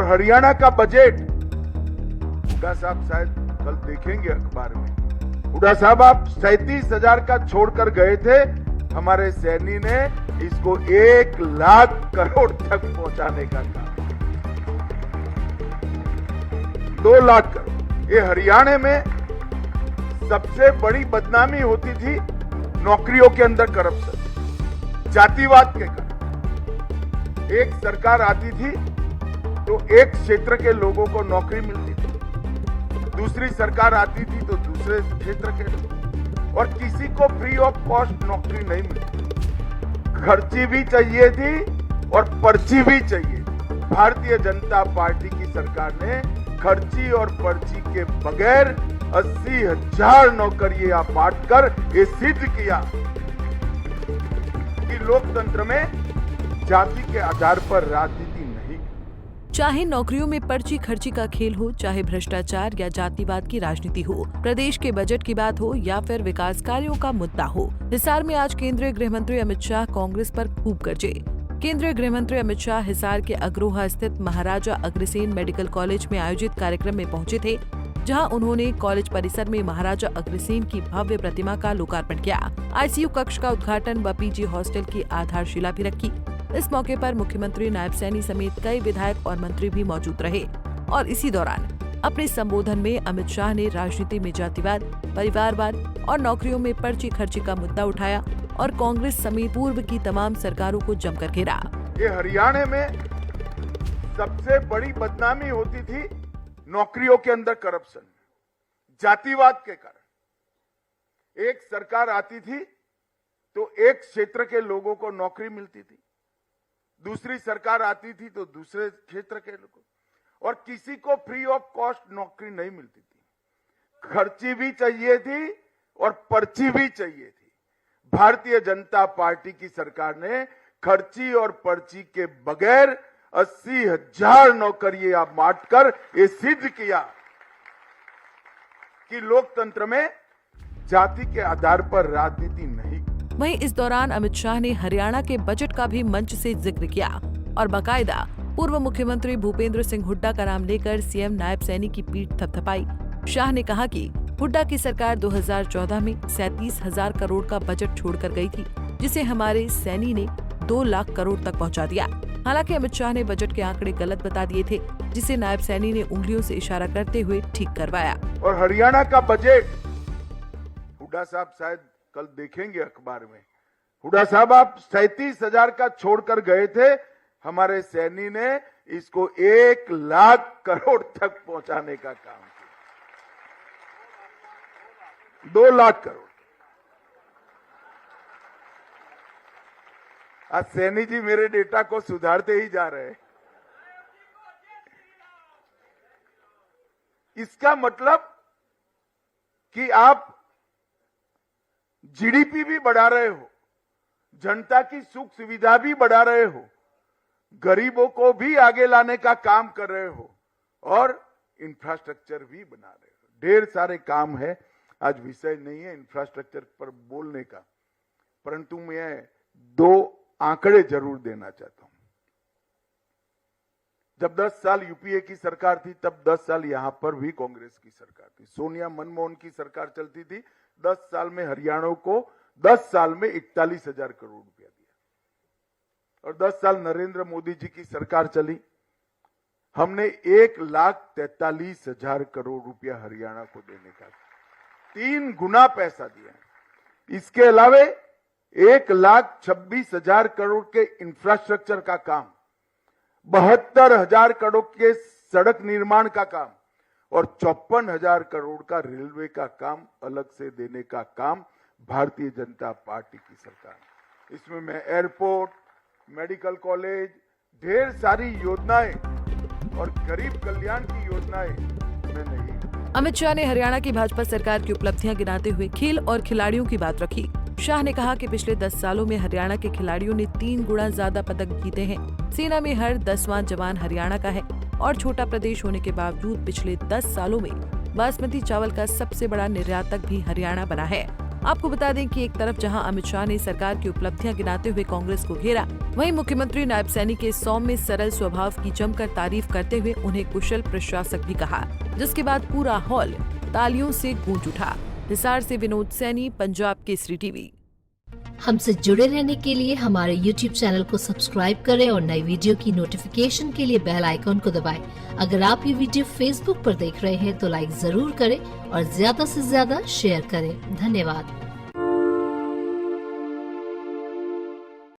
और हरियाणा का बजट हुड्डा साहब शायद कल देखेंगे अखबार में। हुड्डा साहब आप 37,000 का छोड़कर गए थे, हमारे सैनी ने इसको 1 लाख करोड़ तक पहुंचाने का काम, 2 लाख करोड़। ये हरियाणा में सबसे बड़ी बदनामी होती थी नौकरियों के अंदर करप्शन, जातिवाद के कारण। एक सरकार आती थी तो एक क्षेत्र के लोगों को नौकरी मिलती थी, दूसरी सरकार आती थी तो दूसरे क्षेत्र के लोग, और किसी को फ्री ऑफ कॉस्ट नौकरी नहीं मिलती। खर्ची भी चाहिए थी और पर्ची भी चाहिए। भारतीय जनता पार्टी की सरकार ने खर्ची और पर्ची के बगैर 80,000 नौकरियां बांटकर ये सिद्ध किया कि लोकतंत्र में जाति के आधार पर राजनीति नहीं। चाहे नौकरियों में पर्ची खर्ची का खेल हो, चाहे भ्रष्टाचार या जातिवाद की राजनीति हो, प्रदेश के बजट की बात हो या फिर विकास कार्यों का मुद्दा हो, हिसार में आज केंद्रीय गृह मंत्री अमित शाह कांग्रेस पर खूब गरजे। केंद्रीय गृह मंत्री अमित शाह हिसार के अग्रोहा स्थित महाराजा अग्रसेन मेडिकल कॉलेज में आयोजित कार्यक्रम में पहुंचे थे, जहां उन्होंने कॉलेज परिसर में महाराजा अग्रसेन की भव्य प्रतिमा का लोकार्पण किया। आईसीयू कक्ष का उद्घाटन व पीजी हॉस्टल की आधारशिला भी रखी। इस मौके पर मुख्यमंत्री, नायब सैनी समेत कई विधायक और मंत्री भी मौजूद रहे और इसी दौरान अपने संबोधन में अमित शाह ने राजनीति में जातिवाद, परिवारवाद और नौकरियों में पर्ची खर्ची का मुद्दा उठाया और कांग्रेस समेत पूर्व की तमाम सरकारों को जमकर घेरा। ये हरियाणा में सबसे बड़ी बदनामी होती थी नौकरियों के अंदर करप्शन, जातिवाद के कारण। एक सरकार आती थी तो एक क्षेत्र के लोगों को नौकरी मिलती थी, दूसरी सरकार आती थी तो दूसरे क्षेत्र के लोगों, और किसी को फ्री ऑफ कॉस्ट नौकरी नहीं मिलती थी। खर्ची भी चाहिए थी और पर्ची भी चाहिए थी। भारतीय जनता पार्टी की सरकार ने खर्ची और पर्ची के बगैर 80,000 नौकरियां बांटकर ये सिद्ध किया कि लोकतंत्र में जाति के आधार पर राजनीति नहीं। वहीं इस दौरान अमित शाह ने हरियाणा के बजट का भी मंच से जिक्र किया और बाकायदा पूर्व मुख्यमंत्री भूपेंद्र सिंह हुड्डा का नाम लेकर सीएम नायब सैनी की पीठ थपथपाई। शाह ने कहा कि हुड्डा की सरकार 2014 में 37,000 करोड़ का बजट छोड़कर गई थी, जिसे हमारे सैनी ने 2 लाख करोड़ तक पहुंचा दिया। हालांकि अमित शाह ने बजट के आंकड़े गलत बता दिए थे, जिसे नायब सैनी ने उंगलियों से इशारा करते हुए ठीक करवाया। और हरियाणा का बजट हुड्डा साहब शायद कल देखेंगे अखबार में। हुड्डा साहब आप 37,000 का छोड़कर गए थे, हमारे सैनी ने इसको 1 लाख करोड़ तक पहुंचाने का काम किया, 2 लाख करोड़। आज सैनी जी मेरे डेटा को सुधारते ही जा रहे हैं। इसका मतलब कि आप जीडीपी भी बढ़ा रहे हो, जनता की सुख सुविधा भी बढ़ा रहे हो, गरीबों को भी आगे लाने का काम कर रहे हो और इंफ्रास्ट्रक्चर भी बना रहे हो। ढेर सारे काम है, आज विषय नहीं है इंफ्रास्ट्रक्चर पर बोलने का, परंतु मैं 2 आंकड़े जरूर देना चाहता हूं। जब 10 साल यूपीए की सरकार थी, तब 10 साल यहां पर भी कांग्रेस की सरकार थी। सोनिया मनमोहन की सरकार चलती थी। 10 साल में हरियाणा को 10 साल में 41,000 करोड़ रुपया दिया, और 10 साल नरेंद्र मोदी जी की सरकार चली, हमने 1,43,000 करोड़ रुपया हरियाणा को देने का 3 गुना पैसा दिया। इसके अलावा 1,26,000 करोड़ के इंफ्रास्ट्रक्चर का काम, 72,000 करोड़ के सड़क निर्माण का काम और 54,000 करोड़ का रेलवे का काम अलग से देने का काम भारतीय जनता पार्टी की सरकार। इसमें मैं एयरपोर्ट, मेडिकल कॉलेज, ढेर सारी योजनाएं और गरीब कल्याण की योजनाएं मैं नहीं। अमित शाह ने हरियाणा की भाजपा सरकार की उपलब्धियां गिनाते हुए खेल और खिलाड़ियों की बात रखी। शाह ने कहा कि पिछले 10 सालों में हरियाणा के खिलाड़ियों ने 3 गुना ज्यादा पदक जीते हैं। सेना में हर 10वां जवान हरियाणा का है और छोटा प्रदेश होने के बावजूद पिछले 10 सालों में बासमती चावल का सबसे बड़ा निर्यातक भी हरियाणा बना है। आपको बता दें कि एक तरफ जहां अमित शाह ने सरकार की उपलब्धियां गिनाते हुए कांग्रेस को घेरा, वहीं मुख्यमंत्री नायब सैनी के सौम्य सरल स्वभाव की जमकर तारीफ करते हुए उन्हें कुशल प्रशासक भी कहा, जिसके बाद पूरा हॉल तालियों से गूंज उठा। हिसार से विनोद सैनी, पंजाब केसरी टीवी। हमसे जुड़े रहने के लिए हमारे YouTube चैनल को सब्सक्राइब करें और नई वीडियो की नोटिफिकेशन के लिए बेल आइकॉन को दबाएं। अगर आप ये वीडियो Facebook पर देख रहे हैं तो लाइक जरूर करें और ज्यादा से ज्यादा शेयर करें। धन्यवाद।